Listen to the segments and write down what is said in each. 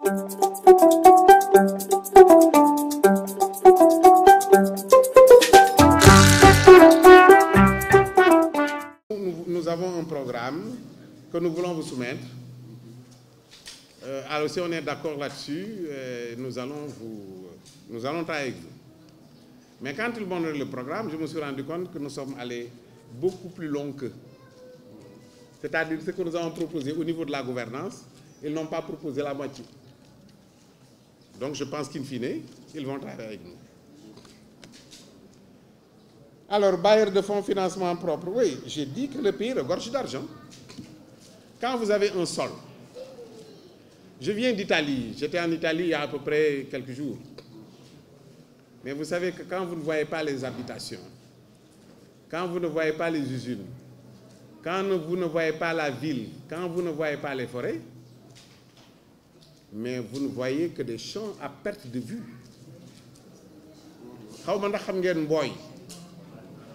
Nous avons un programme que nous voulons vous soumettre. Alors si on est d'accord là-dessus, nous allons travailler avec vous. Mais quand ils m'ont donné le programme, je me suis rendu compte que nous sommes allés beaucoup plus loin qu'eux. C'est-à-dire ce que nous avons proposé au niveau de la gouvernance, ils n'ont pas proposé la moitié. Donc je pense qu'in fine, ils vont travailler avec nous. Alors, bailleur de fonds financement propre, oui, j'ai dit que le pays regorge d'argent. Quand vous avez un sol, je viens d'Italie, j'étais en Italie il y a à peu près quelques jours. Mais vous savez que quand vous ne voyez pas les habitations, quand vous ne voyez pas les usines, quand vous ne voyez pas la ville, quand vous ne voyez pas les forêts, mais vous ne voyez que des champs à perte de vue. Xaw ma ndax xam ngeen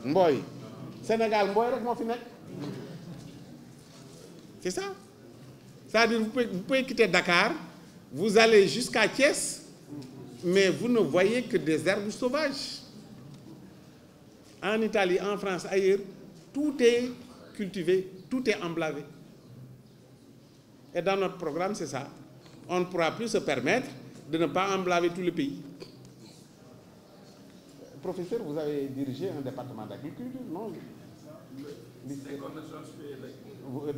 Mboy Sénégal Mboy rek moo fi nekk. C'est ça. C'est-à-dire vous pouvez quitter Dakar, vous allez jusqu'à Thiès, mais vous ne voyez que des herbes sauvages. En Italie, en France, ailleurs, tout est cultivé, tout est emblavé. Et dans notre programme, c'est ça. On ne pourra plus se permettre de ne pas emblaver tout le pays. Professeur, vous avez dirigé un département d'agriculture, non?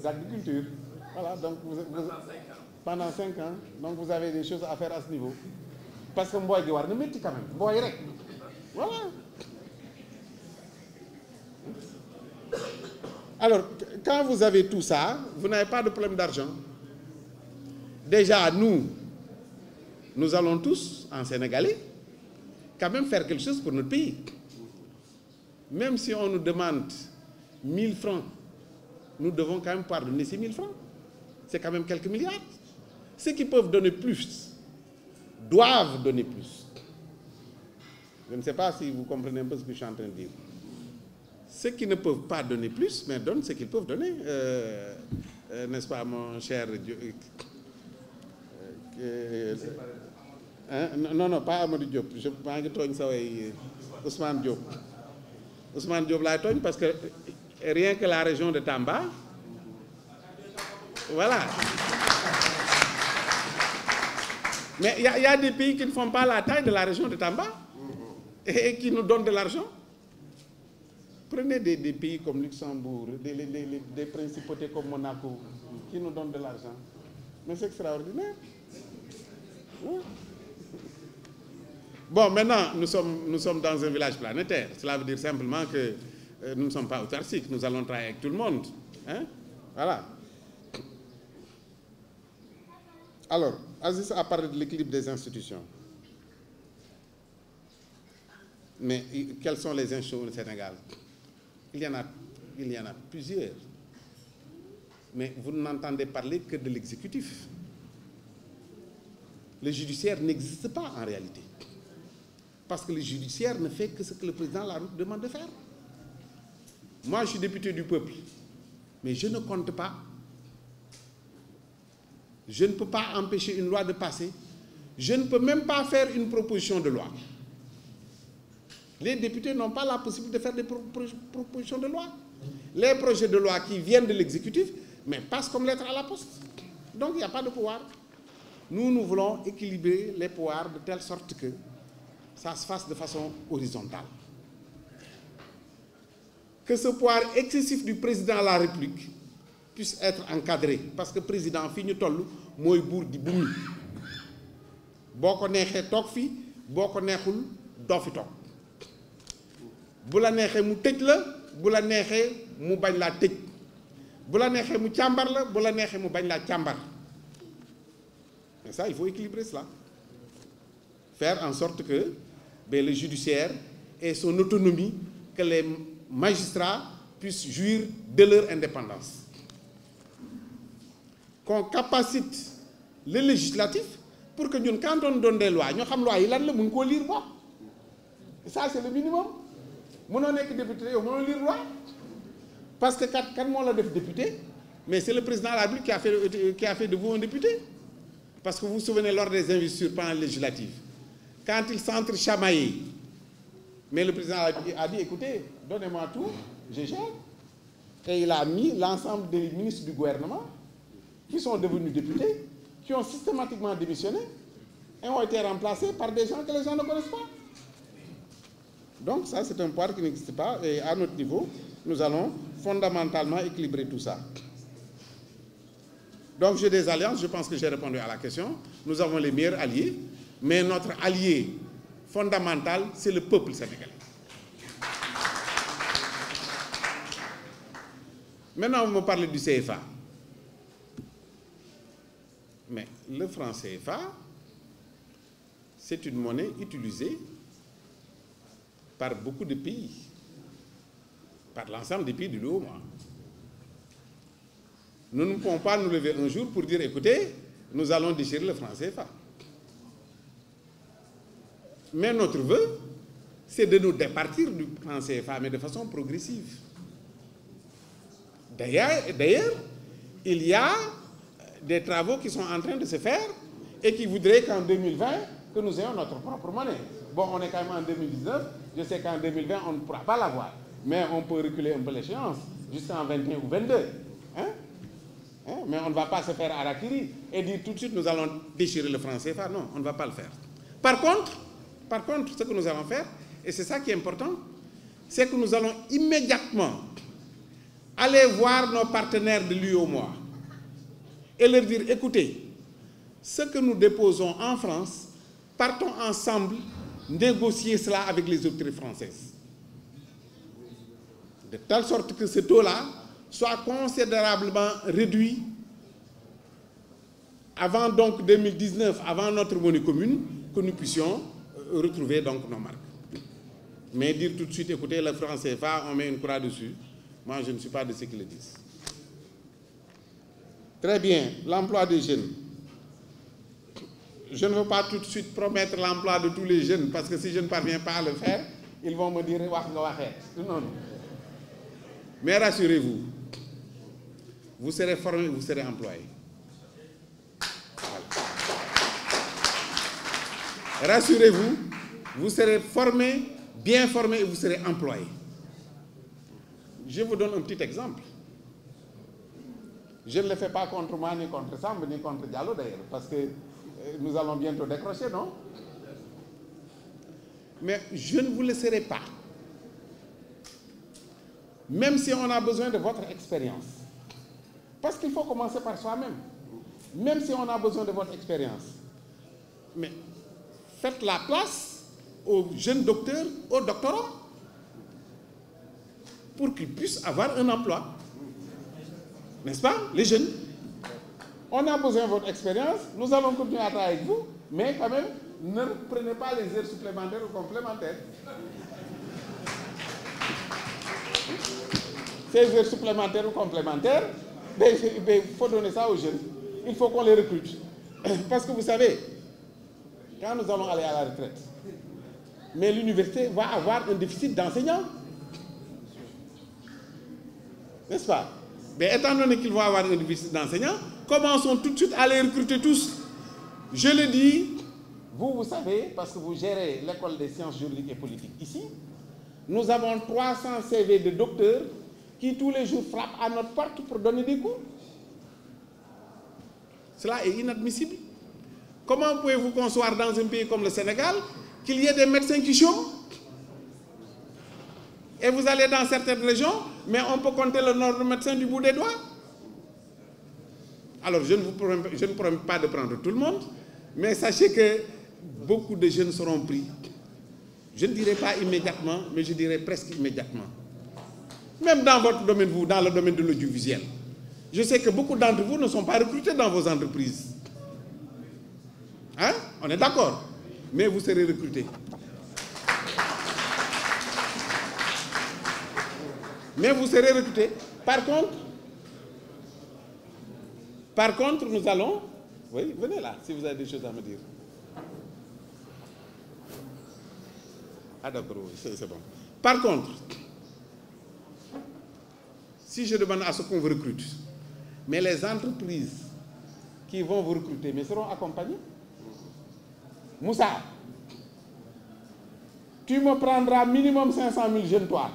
D'agriculture. Voilà, donc pendant 5 ans, donc vous avez des choses à faire à ce niveau. Parce que Mboy gi war na métti quand même, Mboy rek. Voilà. Alors, quand vous avez tout ça, vous n'avez pas de problème d'argent. Déjà, nous allons tous, en Sénégalais, quand même faire quelque chose pour notre pays. Même si on nous demande 1000 francs, nous devons quand même pouvoir donner ces 1000 francs. C'est quand même quelques milliards. Ceux qui peuvent donner plus doivent donner plus. Je ne sais pas si vous comprenez un peu ce que je suis en train de dire. Ceux qui ne peuvent pas donner plus, mais donnent ce qu'ils peuvent donner. N'est-ce pas, mon cher non, pas Amadou Diop. Je maa ngi tooñ sa way Ousmane Diop. Ousmane Diop laay tooñ parce que rien que la région de Tamba, voilà. Mais il y a des pays qui ne font pas la taille de la région de Tamba et qui nous donnent de l'argent. Prenez des pays comme Luxembourg, des principautés comme Monaco, qui nous donnent de l'argent. Mais c'est extraordinaire. Oui. Bon, maintenant, nous sommes dans un village planétaire. Cela veut dire simplement que nous ne sommes pas autarciques. Nous allons travailler avec tout le monde. Hein? Voilà. Alors, Aziz a parlé de l'équilibre des institutions. Mais quelles sont les institutions au Sénégal? Il y en a plusieurs. Mais vous n'entendez parler que de l'exécutif. Le judiciaire n'existe pas en réalité. Parce que le judiciaire ne fait que ce que le président de la République demande de faire. Moi, je suis député du peuple. Mais je ne compte pas. Je ne peux pas empêcher une loi de passer. Je ne peux même pas faire une proposition de loi. Les députés n'ont pas la possibilité de faire des propositions de loi. Les projets de loi qui viennent de l'exécutif, mais passent comme lettre à la poste. Donc, il n'y a pas de pouvoir. Nous voulons équilibrer les pouvoirs de telle sorte que ça se fasse de façon horizontale. Que ce pouvoir excessif du président de la République puisse être encadré. Parce que le président, fi ñu toll mooy buur di bumi. Boo ko neexee toog fi, boo ko neexul doo fi toog. Bu la neexee mu tëj la, bu la neexee mu bañ laa tëj. Bu la neexee mu càmbar la, bu la neexee mu bañ laa càmbar. Mais ça, il faut équilibrer cela. Faire en sorte que le judiciaire ait son autonomie, que les magistrats puissent jouir de leur indépendance. Qu'on capacite le législatif pour que nous, quand on donne des lois, nous savons les lois, nous pouvons lire. Ça, c'est le minimum. Nous sommes députés, nous pouvons lire loi. Parce que quand on l'a député, mais c'est le président de la République qui a fait de vous un député. Parce que vous vous souvenez, lors des investitures pendant les législatives, quand ils s'entre-chamaillaient, mais le président a dit, écoutez, donnez-moi tout, je gère. Et il a mis l'ensemble des ministres du gouvernement qui sont devenus députés, qui ont systématiquement démissionné et ont été remplacés par des gens que les gens ne connaissent pas. Donc ça, c'est un pouvoir qui n'existe pas. Et à notre niveau, nous allons fondamentalement équilibrer tout ça. Donc j'ai des alliances, je pense que j'ai répondu à la question. Nous avons les meilleurs alliés, mais notre allié fondamental, c'est le peuple sénégalais. Maintenant, vous me parlez du CFA. Mais le franc CFA, c'est une monnaie utilisée par beaucoup de pays, par l'ensemble des pays du l'UEMOA. Nous ne pouvons pas nous lever un jour pour dire, écoutez, nous allons déchirer le franc CFA. Mais notre vœu, c'est de nous départir du franc CFA, mais de façon progressive. D'ailleurs, il y a des travaux qui sont en train de se faire et qui voudraient qu'en 2020, que nous ayons notre propre monnaie. Bon, on est quand même en 2019, je sais qu'en 2020, on ne pourra pas l'avoir, mais on peut reculer un peu l'échéance, jusqu'en 21 ou 22. Mais on ne va pas se faire harakiri et dire tout de suite, nous allons déchirer le franc CFA. Non, on ne va pas le faire. Par contre, ce que nous allons faire, et c'est ça qui est important, c'est que nous allons immédiatement aller voir nos partenaires de l'UEMOA et leur dire, écoutez, ce que nous déposons en France, partons ensemble négocier cela avec les autorités françaises. De telle sorte que ce taux-là soit considérablement réduit avant donc 2019, avant notre monnaie commune, que nous puissions retrouver donc nos marques. Mais dire tout de suite, écoutez, le franc CFA, on met une croix dessus, moi je ne suis pas de ceux qui le disent. Très bien, l'emploi des jeunes. Je ne veux pas tout de suite promettre l'emploi de tous les jeunes, parce que si je ne parviens pas à le faire, ils vont me dire, non. Mais rassurez-vous, vous serez formés, vous serez employés. Voilà. Rassurez-vous, vous serez formés, bien formés et vous serez employés. Je vous donne un petit exemple. Je ne le fais pas contre moi, ni contre Samb, ni contre Diallo d'ailleurs, parce que nous allons bientôt décrocher, non? Mais je ne vous laisserai pas. Même si on a besoin de votre expérience. Parce qu'il faut commencer par soi-même. Même si on a besoin de votre expérience. Mais faites la place aux jeunes docteurs, aux doctorants, pour qu'ils puissent avoir un emploi. N'est-ce pas, les jeunes? On a besoin de votre expérience, nous allons continuer à travailler avec vous, mais quand même, ne prenez pas les heures supplémentaires ou complémentaires. Ces heures supplémentaires ou complémentaires, il faut donner ça aux jeunes. Il faut qu'on les recrute. Parce que vous savez, quand nous allons aller à la retraite, mais l'université va avoir un déficit d'enseignants. N'est-ce pas? Mais étant donné qu'ils vont avoir un déficit d'enseignants, commençons tout de suite à les recruter tous. Je le dis, vous savez, parce que vous gérez l'école des sciences juridiques et politiques ici, nous avons 300 CV de docteurs qui tous les jours frappent à notre porte pour donner des cours. Cela est inadmissible. Comment pouvez-vous concevoir dans un pays comme le Sénégal qu'il y ait des médecins qui chôment? Et vous allez dans certaines régions, mais on peut compter le nombre de médecins du bout des doigts. Alors je ne promets pas de prendre tout le monde, mais sachez que beaucoup de jeunes seront pris. Je ne dirais pas immédiatement, mais je dirais presque immédiatement. Même dans votre domaine, vous, dans le domaine de l'audiovisuel. Je sais que beaucoup d'entre vous ne sont pas recrutés dans vos entreprises. Hein? On est d'accord? Mais vous serez recrutés. Mais vous serez recrutés. Par contre, nous allons... Oui, venez là, si vous avez des choses à me dire. Ah d'accord, oui, c'est bon. Par contre, si je demande à ce qu'on vous recrute, mais les entreprises qui vont vous recruter, mais seront accompagnés. Moussa, tu me prendras minimum 500 000 jeunes, toi.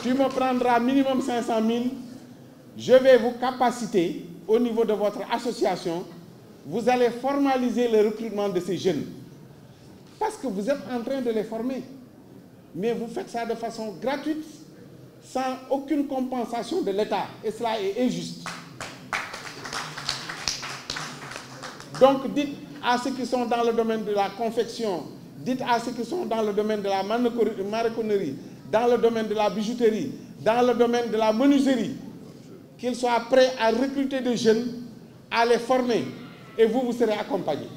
Tu me prendras minimum 500 000. Je vais vous capaciter au niveau de votre association. Vous allez formaliser le recrutement de ces jeunes. Parce que vous êtes en train de les former. Mais vous faites ça de façon gratuite, sans aucune compensation de l'État. Et cela est injuste. Donc dites à ceux qui sont dans le domaine de la confection, dites à ceux qui sont dans le domaine de la maroquinerie, dans le domaine de la bijouterie, dans le domaine de la menuiserie, qu'ils soient prêts à recruter des jeunes, à les former, et vous serez accompagnés.